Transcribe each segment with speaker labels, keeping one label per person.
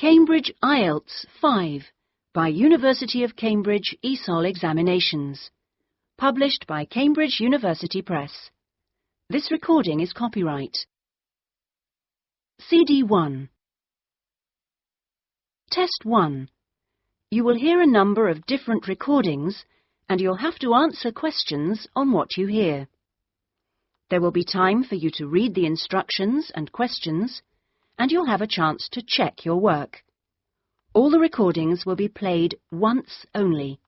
Speaker 1: Cambridge IELTS 5 by University of Cambridge ESOL Examinations. Published by Cambridge University Press. This recording is copyright. CD 1. Test 1. You will hear a number of different recordings and you'll have to answer questions on what you hear. There will be time for you to read the instructions and questions, and you'll have a chance to check your work. All the recordings will be played once only.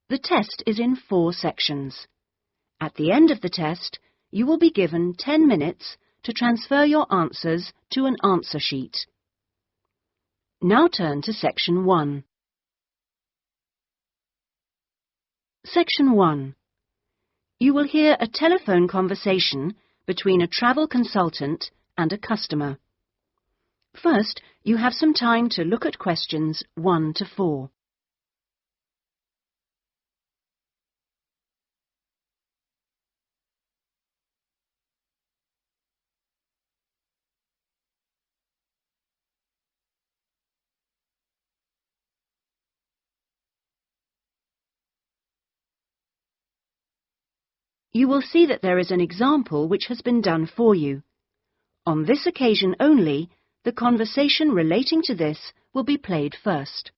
Speaker 1: The test is in 4 sections. At the end of the test, you will be given 10 minutes to transfer your answers to an answer sheet. Now turn to Section 1. Section 1. You will hear a telephone conversation between a travel consultant and a customer. First, you have some time to look at questions 1 to 4. You will see that there is an example which has been done for you. On this occasion only, the conversation relating to this will be played first.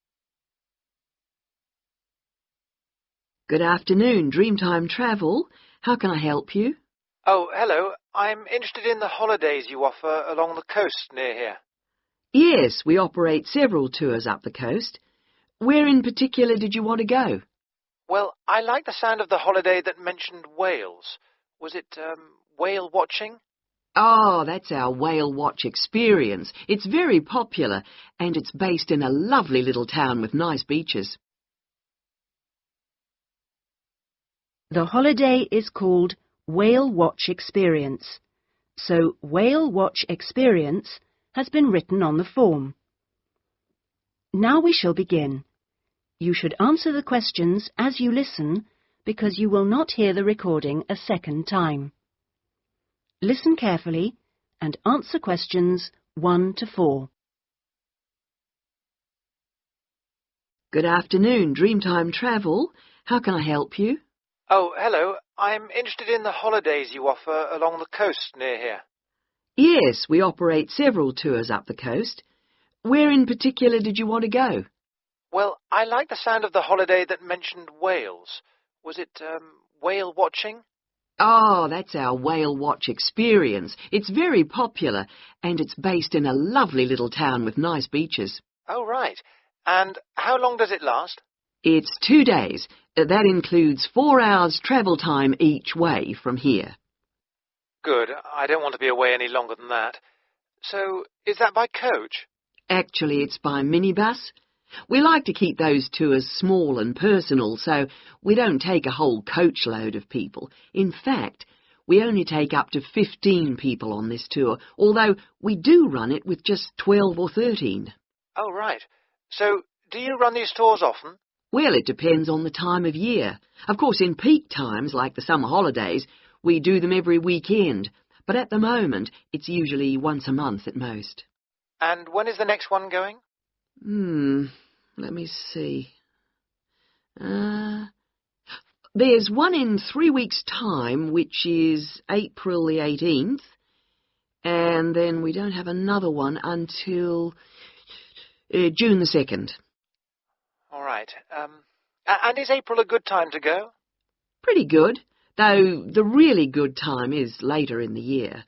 Speaker 2: Good afternoon, Dreamtime Travel. How can I help you?
Speaker 3: Oh, hello. I'm interested in the holidays you offer along the coast near here.
Speaker 2: Yes, we operate several tours up the coast. Where in particular did you want to go?
Speaker 3: Well, I like the sound of the holiday that mentioned whales. Was it whale watching?
Speaker 2: Oh, that's our whale watch experience. It's very popular, and it's based in a lovely little town with nice beaches.
Speaker 1: The holiday is called Whale Watch Experience, so Whale Watch Experience has been written on the form. Now we shall begin. You should answer the questions as you listen because you will not hear the recording a second time. Listen carefully and answer questions 1 to 4.
Speaker 2: Good afternoon, Dreamtime Travel. How can I help you?
Speaker 3: Oh, hello. I'm interested in the holidays you offer along the coast near here.
Speaker 2: Yes, we operate several tours up the coast. Where in particular did you want to go?
Speaker 3: Well, I like the sound of the holiday that mentioned whales. Was it whale watching?
Speaker 2: Oh, that's our whale watch experience. It's very popular, and it's based in a lovely little town with nice beaches.
Speaker 3: Oh, right. And how long does it last?
Speaker 2: It's 2 days. That includes 4 hours travel time each way from here.
Speaker 3: Good. I don't want to be away any longer than that. So, is that by coach?
Speaker 2: Actually, it's by minibus. We like to keep those tours small and personal, so we don't take a whole coachload of people. In fact, we only take up to 15 people on this tour, although we do run it with just 12 or 13.
Speaker 3: Oh, right. So, do you run these tours often?
Speaker 2: Well, it depends on the time of year. Of course, in peak times, like the summer holidays, we do them every weekend, but at the moment, it's usually once a month at most.
Speaker 3: And when is the next one going?
Speaker 2: Let me see. There's one in 3 weeks' time, which is April the 18th, and then we don't have another one until June the 2nd.
Speaker 3: All right. And is April a good time to go?
Speaker 2: Pretty good, though the really good time is later in the year.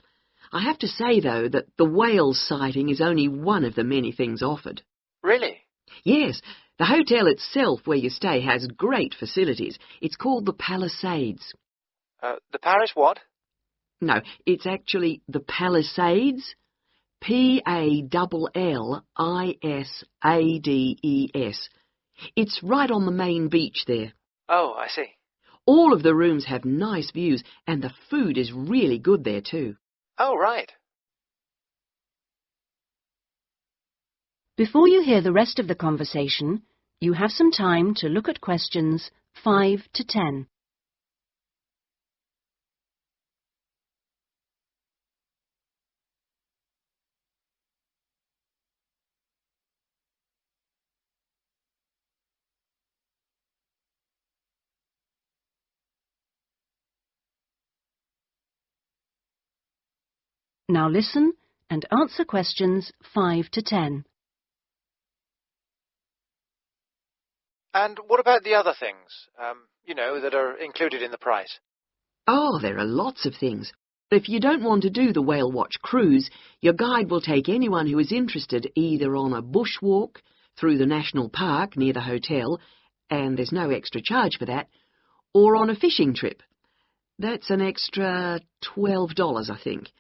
Speaker 2: I have to say, though, that the whale sighting is only one of the many things offered.
Speaker 3: Really?
Speaker 2: Yes, the hotel itself where you stay has great facilities. It's called the Palisades.
Speaker 3: The Paris what?
Speaker 2: No, it's actually the Palisades. Pallissades. It's right on the main beach there.
Speaker 3: Oh, I see.
Speaker 2: All of the rooms have nice views, and the food is really good there too.
Speaker 3: Oh, right.
Speaker 1: Before you hear the rest of the conversation, you have some time to look at questions 5 to 10. Now listen and answer questions 5 to 10.
Speaker 3: And what about the other things, that are included in the price?
Speaker 2: Oh, there are lots of things. If you don't want to do the whale watch cruise, your guide will take anyone who is interested either on a bushwalk through the national park near the hotel, and there's no extra charge for that, or on a fishing trip. That's an extra $12, I think.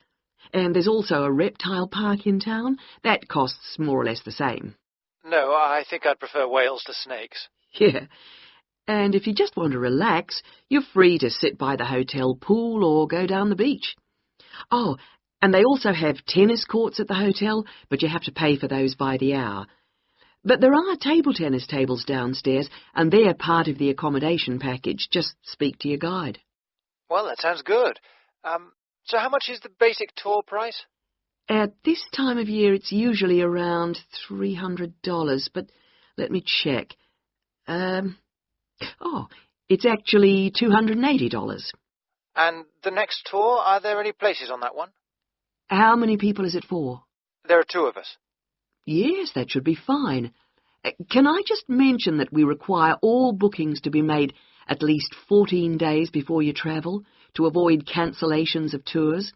Speaker 2: And there's also a reptile park in town. That costs more or less the same.
Speaker 3: No, I think I'd prefer whales to snakes.
Speaker 2: Yeah. And if you just want to relax, you're free to sit by the hotel pool or go down the beach. Oh, and they also have tennis courts at the hotel, but you have to pay for those by the hour. But there are table tennis tables downstairs, and they're part of the accommodation package. Just speak to your guide.
Speaker 3: Well, that sounds good. So how much is the basic tour price?
Speaker 2: At this time of year, it's usually around $300, but let me check. It's actually $280.
Speaker 3: And the next tour, are there any places on that one?
Speaker 2: How many people is it for?
Speaker 3: There are 2 of us.
Speaker 2: Yes, that should be fine. Can I just mention that we require all bookings to be made at least 14 days before you travel to avoid cancellations of tours?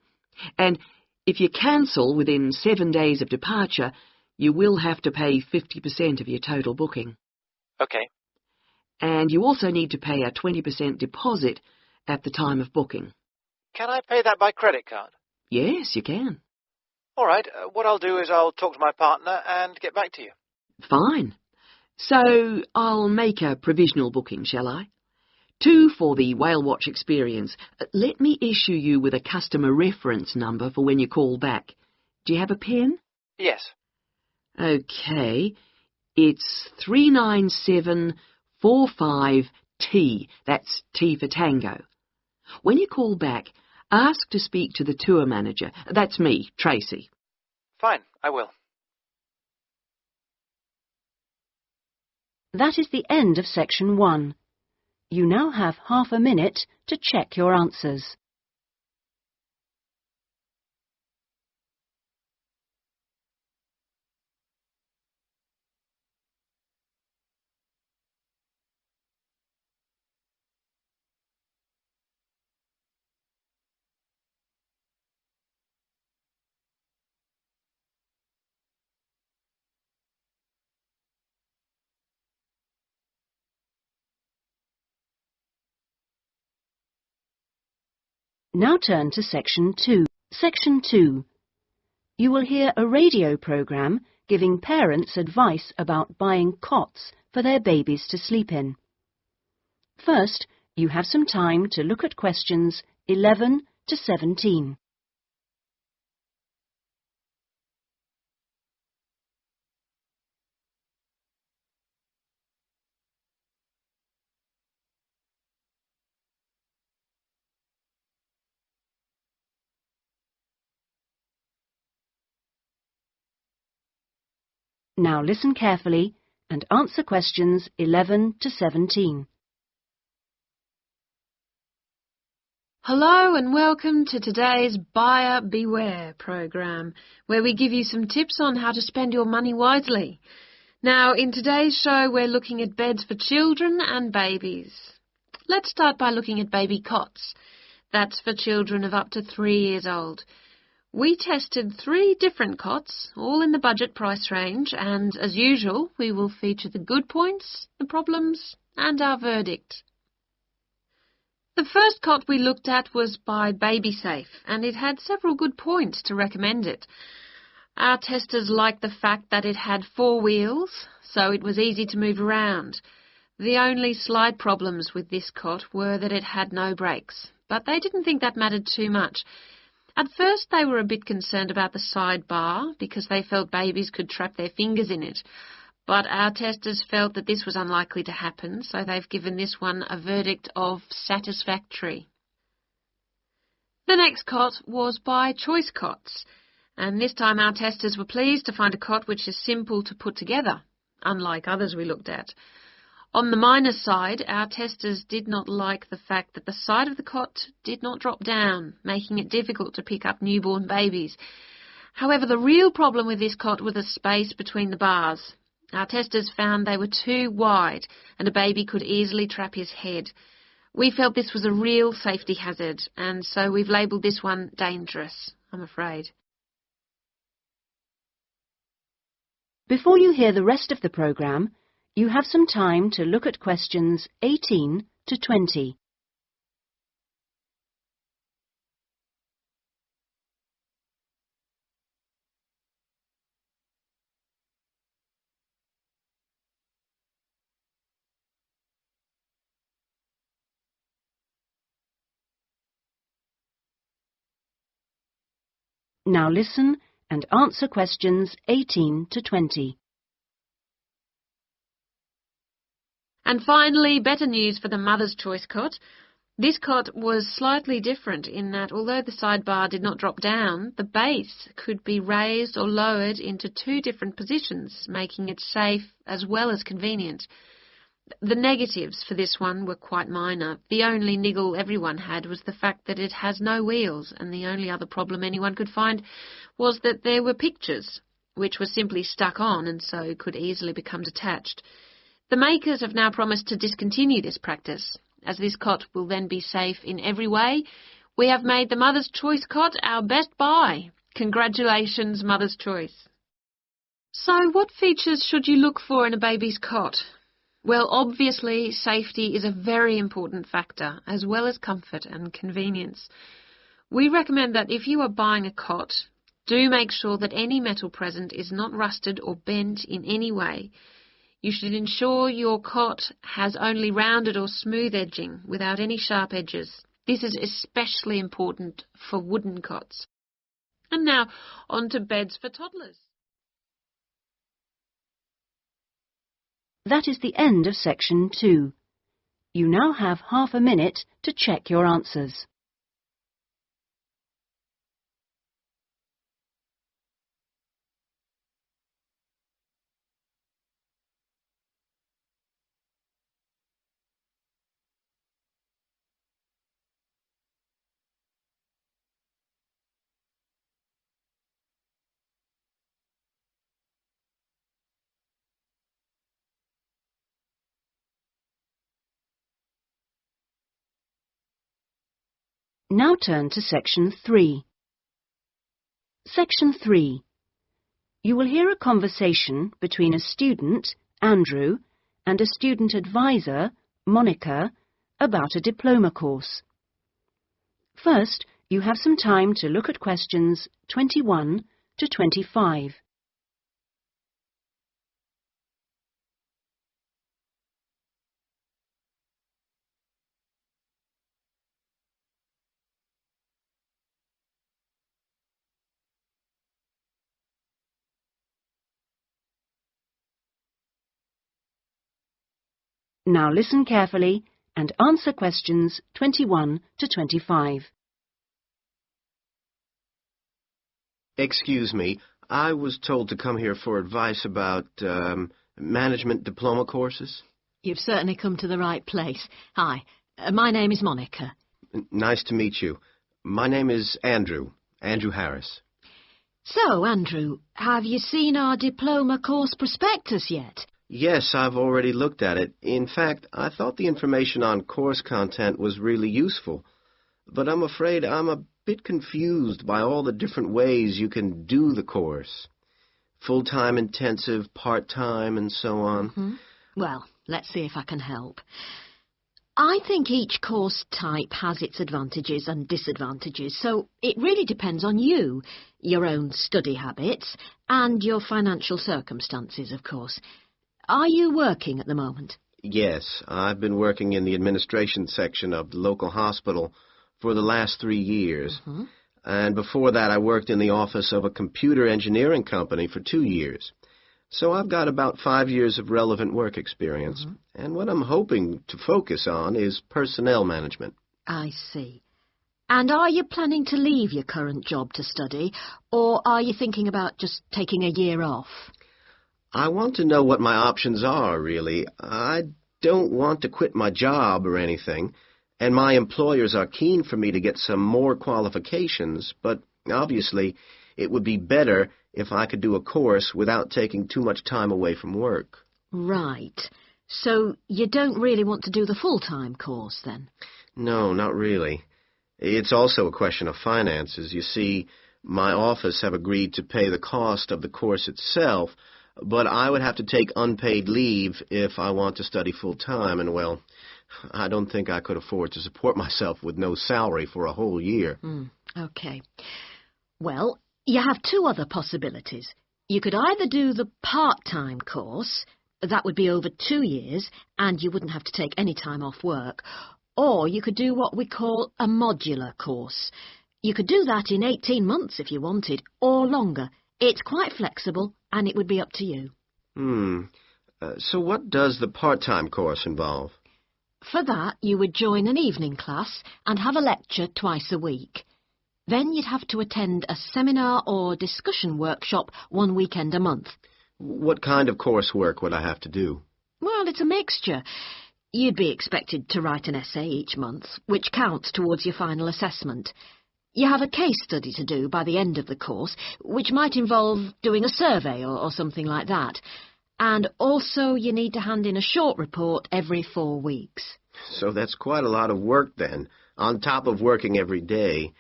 Speaker 2: And if you cancel within 7 days of departure, you will have to pay 50% of your total booking.
Speaker 3: Okay.
Speaker 2: And you also need to pay a 20% deposit at the time of booking.
Speaker 3: Can I pay that by credit card?
Speaker 2: Yes, you can.
Speaker 3: All right. What I'll do is I'll talk to my partner and get back to you.
Speaker 2: Fine. So I'll make a provisional booking, shall I? 2 for the whale watch experience. Let me issue you with a customer reference number for when you call back. Do you have a pen?
Speaker 3: Yes.
Speaker 2: Okay. It's 39745T. That's T for Tango. When you call back, ask to speak to the tour manager. That's me, Tracy.
Speaker 3: Fine, I will.
Speaker 1: That is the end of section 1. You now have half a minute to check your answers. Now turn to Section 2. Section 2. You will hear a radio program giving parents advice about buying cots for their babies to sleep in. First, you have some time to look at questions 11 to 17. Now listen carefully and answer questions 11 to 17.
Speaker 4: Hello and welcome to today's Buyer Beware program, where we give you some tips on how to spend your money wisely. Now, in today's show, we're looking at beds for children and babies. Let's start by looking at baby cots. That's for children of up to 3 years old. We tested 3 different cots, all in the budget price range, and as usual, we will feature the good points, the problems, and our verdict. The first cot we looked at was by BabySafe, and it had several good points to recommend it. Our testers liked the fact that it had 4 wheels, so it was easy to move around. The only slight problems with this cot were that it had no brakes, but they didn't think that mattered too much. At first they were a bit concerned about the side bar because they felt babies could trap their fingers in it. But our testers felt that this was unlikely to happen, so they've given this one a verdict of satisfactory. The next cot was by Choice Cots, and this time our testers were pleased to find a cot which is simple to put together, unlike others we looked at. On the minus side, our testers did not like the fact that the side of the cot did not drop down, making it difficult to pick up newborn babies. However, the real problem with this cot was the space between the bars. Our testers found they were too wide and a baby could easily trap his head. We felt this was a real safety hazard, and so we've labelled this one dangerous, I'm afraid.
Speaker 1: Before you hear the rest of the programme, you have some time to look at questions 18 to 20. Now listen and answer questions 18 to 20.
Speaker 4: And finally, better news for the Mother's Choice cot. This cot was slightly different in that although the sidebar did not drop down, the base could be raised or lowered into two different positions, making it safe as well as convenient. The negatives for this one were quite minor. The only niggle everyone had was the fact that it has no wheels, and the only other problem anyone could find was that there were pictures, which were simply stuck on and so could easily become detached. The makers have now promised to discontinue this practice. As this cot will then be safe in every way, we have made the Mother's Choice cot our best buy. Congratulations, Mother's Choice. So what features should you look for in a baby's cot? Well, obviously, safety is a very important factor, as well as comfort and convenience. We recommend that if you are buying a cot, do make sure that any metal present is not rusted or bent in any way. You should ensure your cot has only rounded or smooth edging without any sharp edges. This is especially important for wooden cots. And now, on to beds for toddlers.
Speaker 1: That is the end of section 2. You now have half a minute to check your answers. Now turn to section 3. Section 3. You will hear a conversation between a student, Andrew, and a student advisor, Monica, about a diploma course. First, you have some time to look at questions 21 to 25. Now listen carefully and answer questions 21 to 25.
Speaker 5: Excuse me, I was told to come here for advice about management diploma courses.
Speaker 6: You've certainly come to the right place. Hi, my name is Monica.
Speaker 5: Nice to meet you. My name is Andrew Harris.
Speaker 6: So, Andrew, have you seen our diploma course prospectus yet?
Speaker 5: Yes, I've already looked at it. In fact, I thought the information on course content was really useful. But I'm afraid I'm a bit confused by all the different ways you can do the course. Full-time intensive, part-time, and so on.
Speaker 6: Mm-hmm. Well, let's see if I can help. I think each course type has its advantages and disadvantages, so it really depends on you, your own study habits, and your financial circumstances, of course. Are you working at the moment?
Speaker 5: Yes, I've been working in the administration section of the local hospital for the last 3 years.
Speaker 6: Mm-hmm.
Speaker 5: And before that, I worked in the office of a computer engineering company for 2 years. So I've got about 5 years of relevant work experience.
Speaker 6: Mm-hmm.
Speaker 5: And what I'm hoping to focus on is personnel management.
Speaker 6: I see. And are you planning to leave your current job to study, or are you thinking about just taking a year off?
Speaker 5: I want to know what my options are, really. I'd don't want to quit my job or anything, and my employers are keen for me to get some more qualifications, but obviously it would be better if I could do a course without taking too much time away from work.
Speaker 6: Right. So you don't really want to do the full-time course, then?
Speaker 5: No, not really. It's also a question of finances. You see, my office have agreed to pay the cost of the course itself, but I would have to take unpaid leave if I want to study full-time, and, well, I don't think I could afford to support myself with no salary for a whole year.
Speaker 6: Okay. Well, you have two other possibilities. You could either do the part-time course, that would be over 2 years, and you wouldn't have to take any time off work, or you could do what we call a modular course. You could do that in 18 months if you wanted, or longer. It's quite flexible, and it would be up to you.
Speaker 5: So what does the part-time course involve?
Speaker 6: For that, you would join an evening class and have a lecture twice a week. Then you'd have to attend a seminar or discussion workshop 1 weekend a month.
Speaker 5: What kind of coursework would I have to do?
Speaker 6: Well, it's a mixture. You'd be expected to write an essay each month, which counts towards your final assessment. You have a case study to do by the end of the course, which might involve doing a survey or something like that. And also you need to hand in a short report every 4 weeks.
Speaker 5: So that's quite a lot of work then, on top of working every day.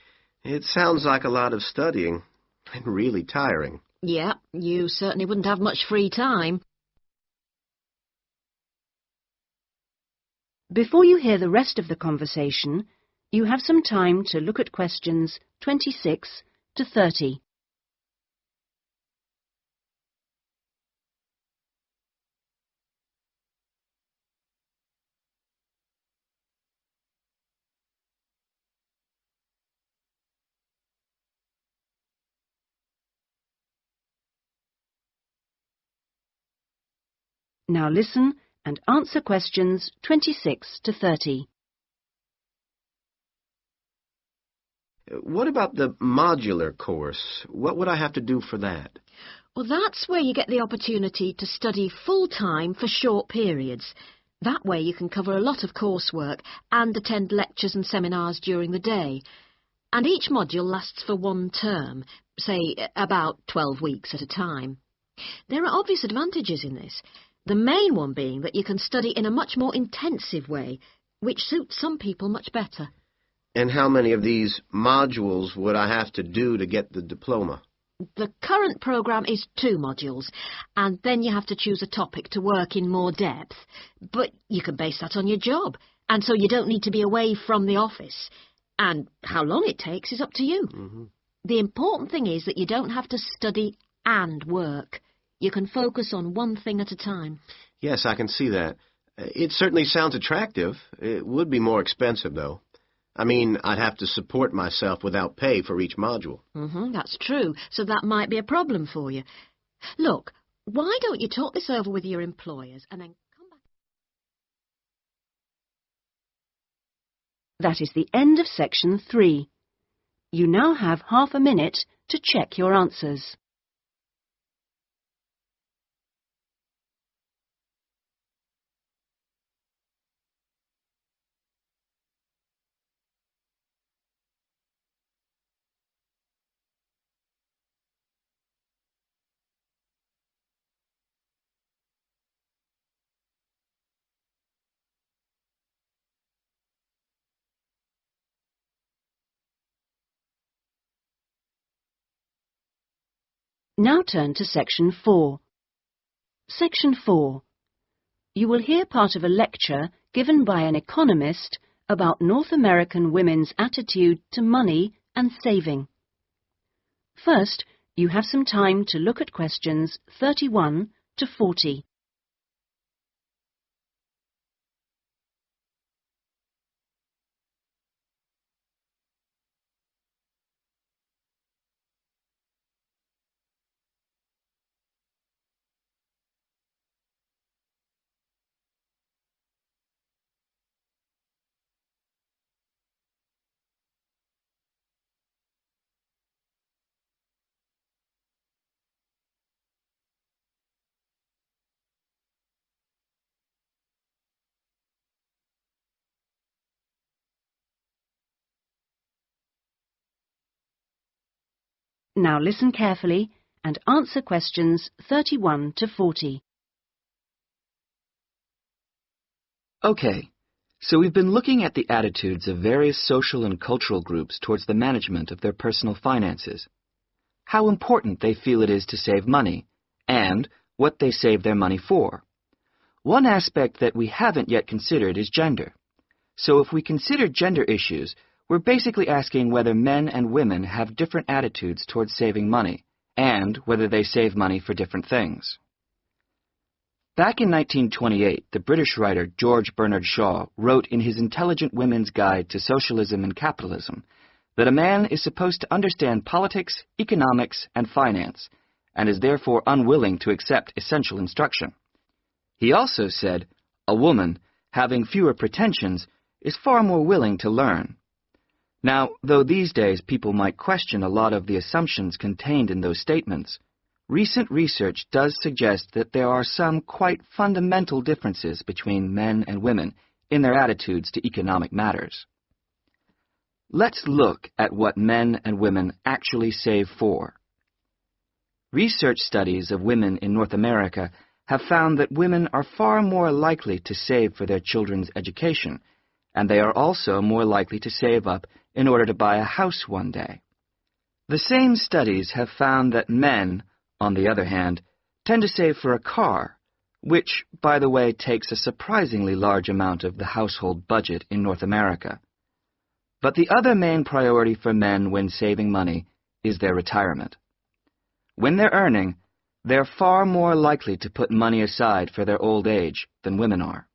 Speaker 5: It sounds like a lot of studying, and really tiring.
Speaker 6: Yeah, you certainly wouldn't have much free time.
Speaker 1: Before you hear the rest of the conversation, you have some time to look at questions 26 to 30. Now listen and answer questions 26 to 30.
Speaker 5: What about the modular course? What would I have to do for that?
Speaker 6: Well, that's where you get the opportunity to study full-time for short periods. That way you can cover a lot of coursework and attend lectures and seminars during the day. And each module lasts for 1 term, say about 12 weeks at a time. There are obvious advantages in this. The main one being that you can study in a much more intensive way, which suits some people much better.
Speaker 5: And how many of these modules would I have to do to get the diploma?
Speaker 6: The current programme is 2 modules, and then you have to choose a topic to work in more depth. But you can base that on your job, and so you don't need to be away from the office. And how long it takes is up to you. The important thing is that you don't have to study and work. You can focus on one thing at a time.
Speaker 5: Yes, I can see that. It certainly sounds attractive. It would be more expensive, though. I mean, I'd have to support myself without pay for each module.
Speaker 6: That's true, so that might be a problem for you. Look, why don't you talk this over with your employers and then come back?
Speaker 1: That is the end of section 3. You now have half a minute to check your answers. Now turn to Section 4. Section 4. You will hear part of a lecture given by an economist about North American women's attitude to money and saving. First, you have some time to look at questions 31 to 40. Now listen carefully and answer questions 31 to 40.
Speaker 7: Okay, so we've been looking at the attitudes of various social and cultural groups towards the management of their personal finances, how important they feel it is to save money, and what they save their money for. One aspect that we haven't yet considered is gender. So if we consider gender issues, we're basically asking whether men and women have different attitudes towards saving money, and whether they save money for different things. Back in 1928, the British writer George Bernard Shaw wrote in his Intelligent Women's Guide to Socialism and Capitalism that a man is supposed to understand politics, economics, and finance, and is therefore unwilling to accept essential instruction. He also said, a woman, having fewer pretensions, is far more willing to learn. Now, though these days people might question a lot of the assumptions contained in those statements, recent research does suggest that there are some quite fundamental differences between men and women in their attitudes to economic matters. Let's look at what men and women actually save for. Research studies of women in North America have found that women are far more likely to save for their children's education, and they are also more likely to save up in order to buy a house one day. The same studies have found that men, on the other hand, tend to save for a car, which, by the way, takes a surprisingly large amount of the household budget in North America. But the other main priority for men when saving money is their retirement. When they're earning, they're far more likely to put money aside for their old age than women are.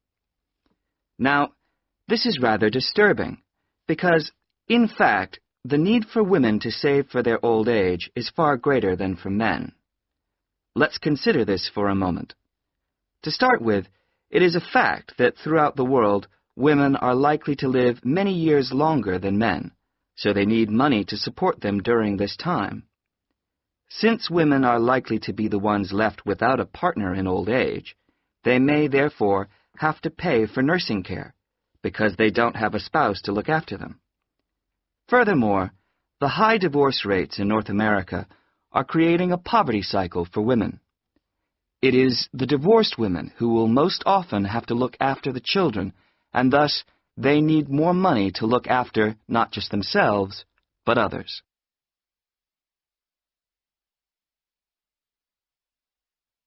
Speaker 7: Now, this is rather disturbing, because, in fact, the need for women to save for their old age is far greater than for men. Let's consider this for a moment. To start with, it is a fact that throughout the world, women are likely to live many years longer than men, so they need money to support them during this time. Since women are likely to be the ones left without a partner in old age, they may therefore have to pay for nursing care, because they don't have a spouse to look after them. Furthermore, the high divorce rates in North America are creating a poverty cycle for women. It is the divorced women who will most often have to look after the children, and thus they need more money to look after not just themselves, but others.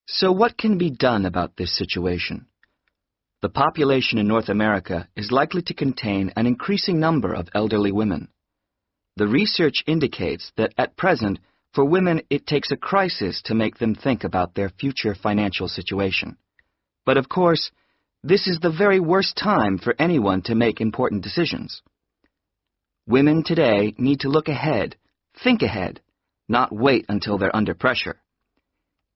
Speaker 7: So what can be done about this situation? The population in North America is likely to contain an increasing number of elderly women. The research indicates that at present, for women, it takes a crisis to make them think about their future financial situation. But of course, this is the very worst time for anyone to make important decisions. Women today need to look ahead, think ahead, not wait until they're under pressure.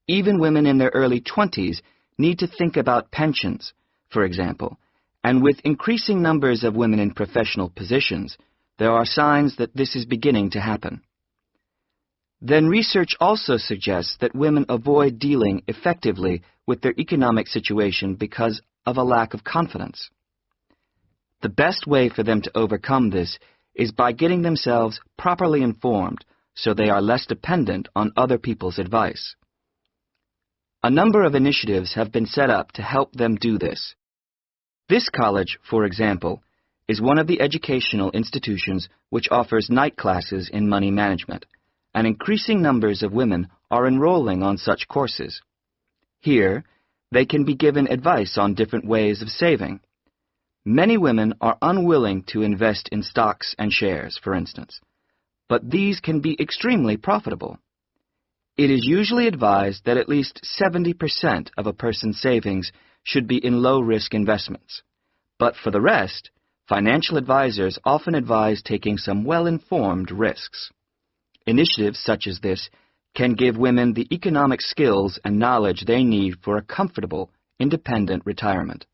Speaker 7: Even women in their early 20s need to think about pensions, for example, and with increasing numbers of women in professional positions, there are signs that this is beginning to happen. Then research also suggests that women avoid dealing effectively with their economic situation because of a lack of confidence. The best way for them to overcome this is by getting themselves properly informed so they are less dependent on other people's advice. A number of initiatives have been set up to help them do this. This college, for example, is one of the educational institutions which offers night classes in money management, and increasing numbers of women are enrolling on such courses. Here, they can be given advice on different ways of saving. Many women are unwilling to invest in stocks and shares, for instance, but these can be extremely profitable. It is usually advised that at least 70% of a person's savings should be in low-risk investments. But for the rest, financial advisors often advise taking some well-informed risks. Initiatives such as this can give women the economic skills and knowledge they need for a comfortable, independent retirement.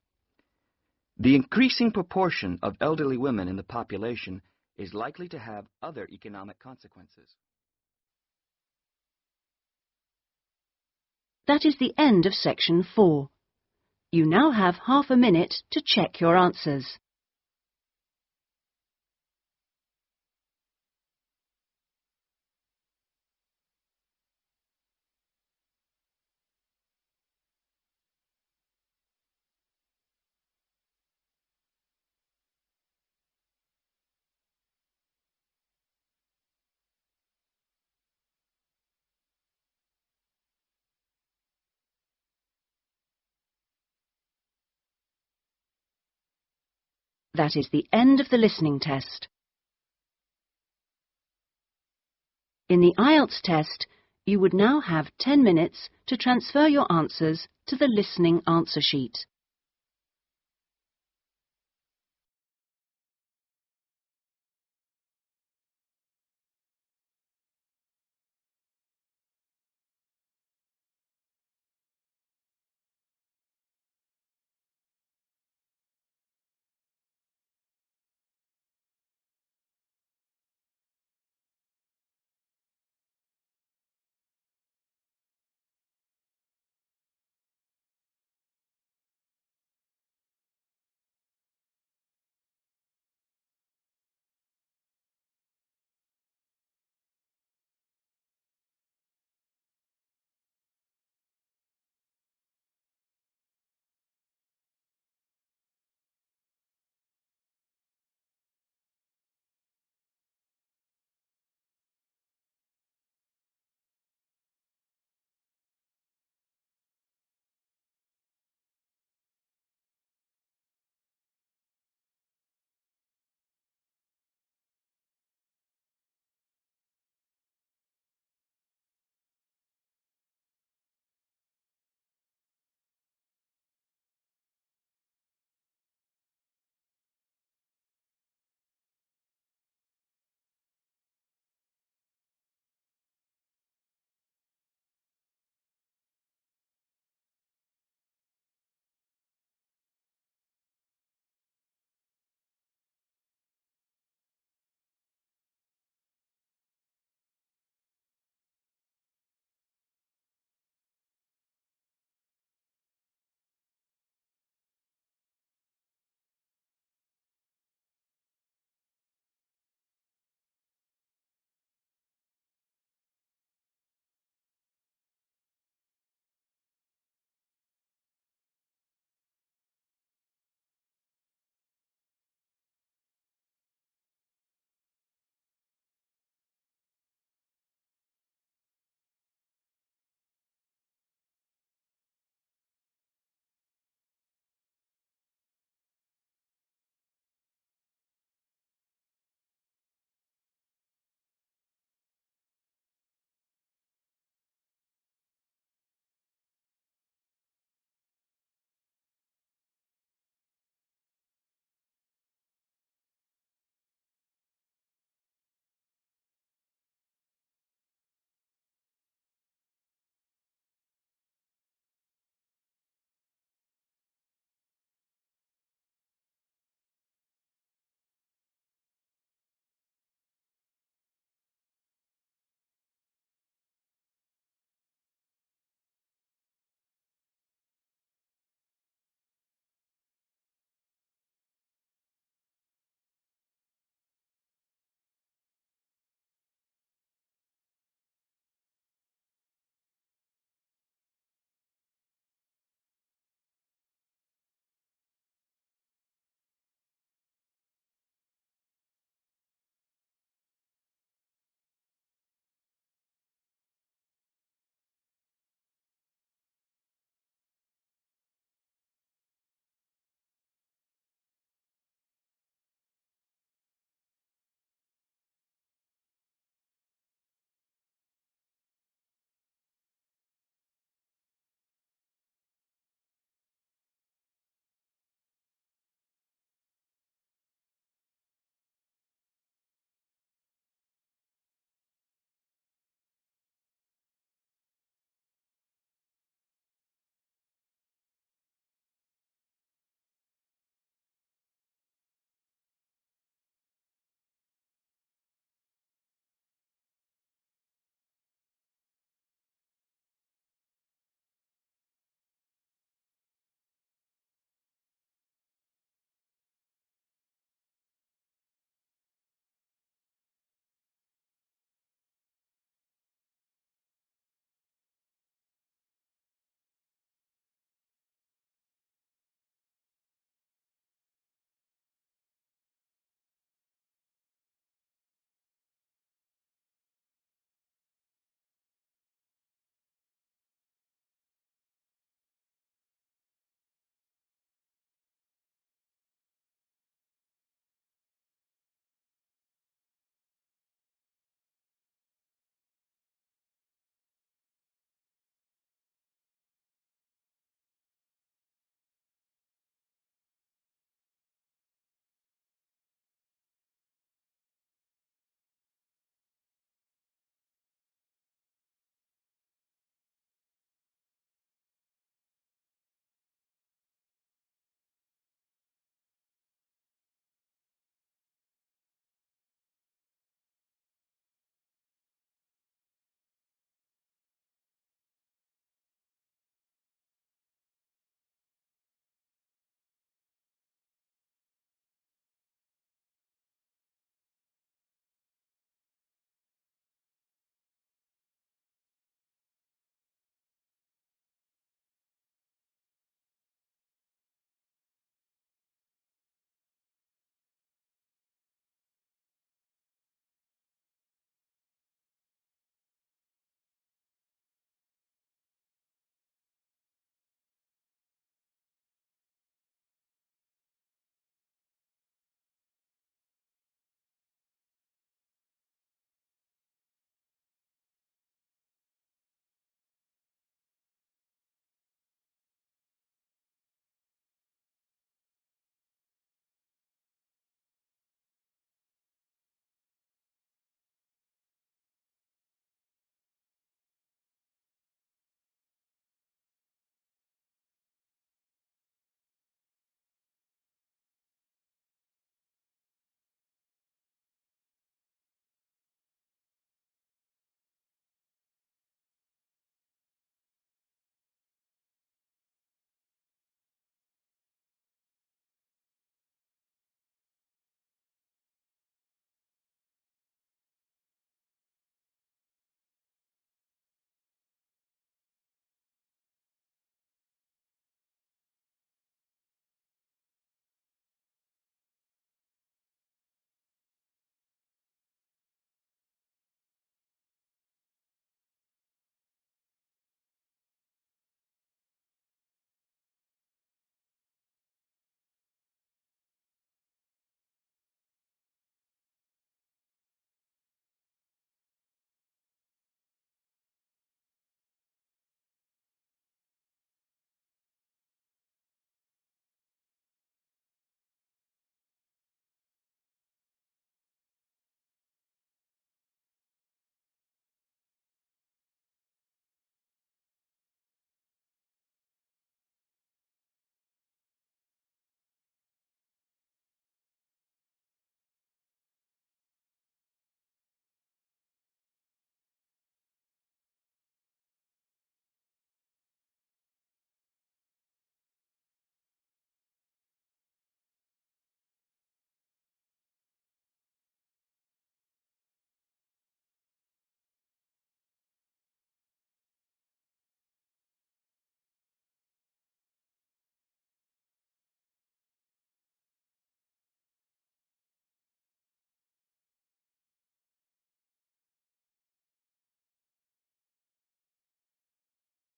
Speaker 7: The increasing proportion of elderly women in the population is likely to have other economic consequences.
Speaker 1: That is the end of section 4. You now have half a minute to check your answers. That is the end of the listening test. In the IELTS test, you would now have 10 minutes to transfer your answers to the listening answer sheet.